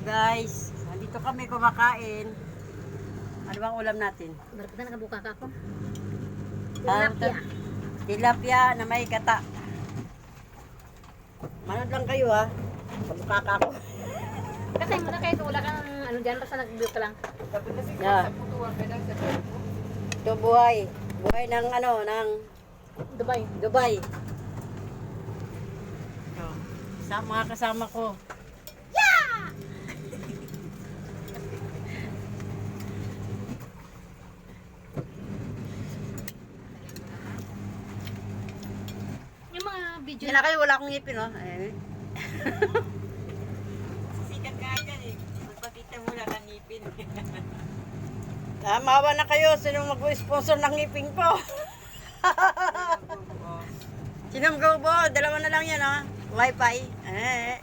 Guys, nandito kami kumakain. Ano bang ulam natin? Barkada nakabuka ka ako. Tilapia. Tilapia na may kata. Manood lang kayo ha. Kabuka ka ako. Kasi mo na kayo wala kang ano diyan basta nag-view ka lang. Yeah. Ito buhay. Buhay ng ano, ng Dubai. Dubai. Ito. Mga kasama ko. Yung mga video Hindi na kayo, wala akong ngipin, oh. Eh. Sikat ka dyan eh. Magpakita mo lang ang ngipin. Mawa na kayo. Sino mag-sponsor ng ngipin ko? Sinong go bo? Dalawa na lang yan, ha? Wi-Fi. Eh.